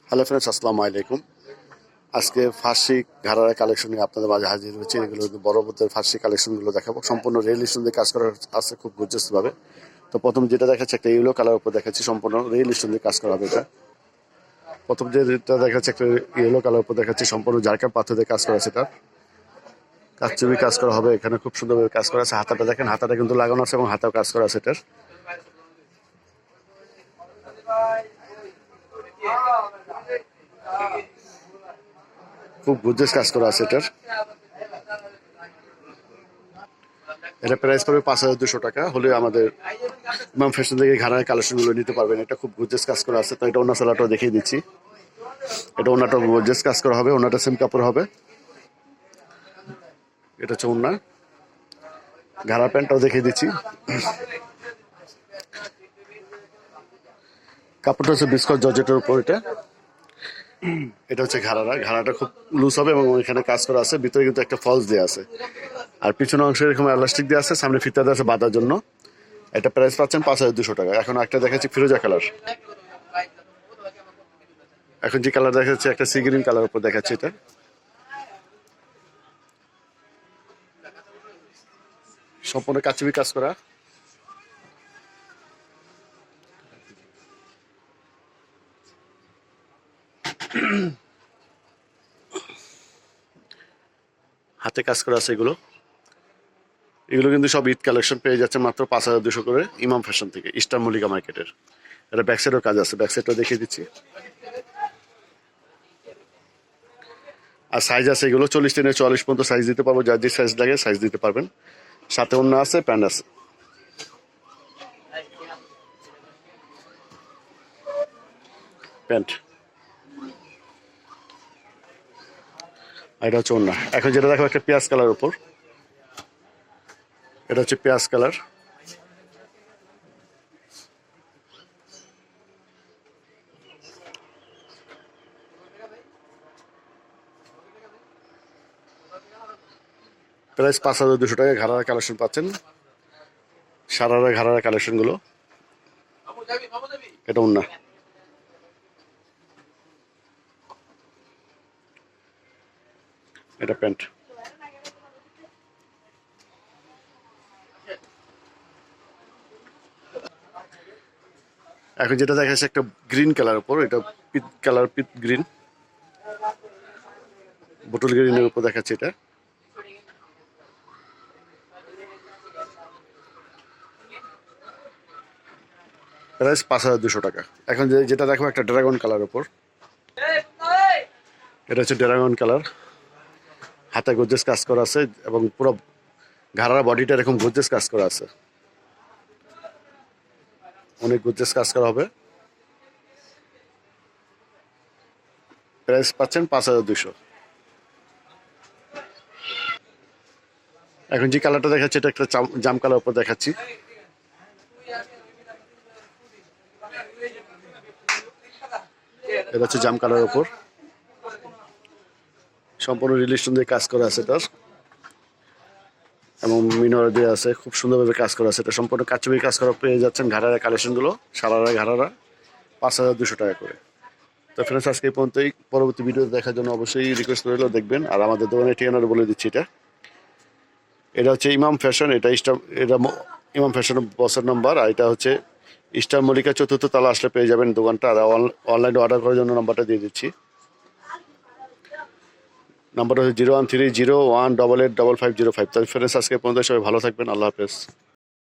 Hello friends, আসসালামু আলাইকুম। আজকে ফার্সি ঘাড়ারা কালেকশন নিয়ে আপনাদের মাঝে হাজির হয়েছে। এগুলো বড় বোধের ফার্সি কালেকশনগুলো দেখাবো। সম্পূর্ণ রেল স্টোন দিয়ে কাজ করা আছে, খুব গর্জিয়াসভাবে। তো প্রথম যেটা দেখাচ্ছে একটা ইয়েলো কালার উপর দেখাচ্ছি, সম্পূর্ণ রেল স্টোন দিয়ে কাজ করা হবে এটা। প্রথম যেটা দেখাচ্ছে একটা ইয়েলো কালার উপর দেখাচ্ছি, সম্পূর্ণ জারকার পাথর দিয়ে কাজ করা আছে। এটা কাচচুপি কাজ করা হবে এখানে, খুব সুন্দরভাবে কাজ করা আছে। হাতাটা দেখেন, হাতাটা কিন্তু লাগানো আছে এবং হাতাও কাজ করা আছে এটার। খুব গর্জিয়াস কাজ করা আছে এটার। এটা প্রাইস পড়বে 5,200 টাকা হলে আমাদের ইমাম ফ্যাশন থেকে ঘাড়ার কালেকশনগুলো নিতে পারবেন। এটা খুব গর্জিয়াস কাজ করা আছে। তো এটা ওনা সালাটাও দেখিয়ে দিচ্ছি। এটা ওনাটা গর্জিয়াস কাজ করা হবে, ওনাটা সেম কাপড় হবে। এটা হচ্ছে ওনা। ঘাড়া প্যান্টটাও দেখিয়ে দিচ্ছি। কাপড়টা হচ্ছে বিস্কট জর্জেটের উপর। এটা হচ্ছে ঘাড়াটা। ঘাড়াটা খুব লুজ হবে এবং এখানে কাজ করা আছে। ভিতরে কিন্তু একটা ফলস দেওয়া আছে, আর পিছনে অংশে এরকম এলাস্টিক দেওয়া আছে, সামনে ফিতা দেওয়া আছে বাঁধার জন্য। এটা প্রাইস পাচ্ছেন 5,200 টাকা। এখন একটা দেখাচ্ছি ফিরোজা কালার। এখন যে কালার দেখাচ্ছে একটা সি গ্রিন কালার উপর দেখাচ্ছি। এটা সম্পূর্ণ কাচুবি কাজ করা। হাতে কাজ করা আছে এগুলো। এগুলো কিন্তু সব ঈদ কালেকশন পেয়ে যাচ্ছে মাত্র 5,200 করে ইমাম ফ্যাশন থেকে, ইস্টার মল্লিকা মার্কেটের। এটা ব্যাক সাইডেও কাজ আছে, ব্যাক সাইডটাও দেখিয়ে দিচ্ছি। আর সাইজ আছে এগুলো 40 থেকে 44 পর্যন্ত সাইজ দিতে পারবো। যার যে সাইজ লাগে সাইজ দিতে পারবেন। সাথে অন্য আছে, প্যান্ট আছে। প্যান্ট এটা হচ্ছে অন্য। এখন যেটা দেখো একটা পেঁয়াজ কালার উপর, এটা হচ্ছে পেঁয়াজ কালার। প্রাইস 5,200 টাকা ঘাড়ার কালেকশন পাচ্ছেন। সারারা ঘাড়ার কালেকশনগুলো। এটা অন্য। এটা প্যান্ট। এখন যেটা দেখা যাচ্ছে একটা গ্রিন কালার উপর, এটা পিট কালার, পিট গ্রিন, বোটল গ্রিনের উপর দেখাচ্ছে। এটা প্রাইস 5,200 টাকা। এখন যেটা দেখো একটা ড্রাগন কালার উপর, এটা হচ্ছে ড্রাগন কালার। হাতে গর্জিয়াস কাজ করা আছে এবং পুরো ঘাড়ার বডিটা এরকম গর্জিয়াস কাজ করা আছে, অনেক গর্জিয়াস কাজ করা হবে। প্রাইস পাচ্ছেন 5,200। এখন যে কালারটা দেখাচ্ছি এটা একটা জাম কালার উপর দেখাচ্ছি। এটা হচ্ছে জাম কালার উপর, সম্পূর্ণ রিলেশন দিয়ে কাজ করা আছে এটার এবং মিনার দিয়ে আছে, খুব সুন্দরভাবে কাজ করা আছে। এটা সম্পূর্ণ কাচুবি কাজ করা পেয়ে যাচ্ছেন ঘাড়ারা কালেকশনগুলো, সারারা ঘাড়ারা 5,200 টাকা করে। তো ফ্রেন্ডস, আজকে এই পর্যন্তই। পরবর্তী ভিডিও দেখার জন্য অবশ্যই রিকোয়েস্ট রইল, দেখবেন। আর আমাদের দোকানের ঠিকানাটা বলে দিচ্ছি। এটা হচ্ছে ইমাম ফ্যাশন। এটা ইমাম ফ্যাশনের বসের নাম্বার। আর এটা হচ্ছে ইস্টার মল্লিকা 4র্থ তলা আসলে পেয়ে যাবেন দোকানটা। আর অনলাইনে অর্ডার করার জন্য নাম্বারটা দিয়ে দিচ্ছি। নাম্বারটা হচ্ছে 01301885505। তাহলে ফ্রেন্ডস, আজকে পর্যন্ত সবাই ভালো থাকবেন। আল্লাহ হাফেজ।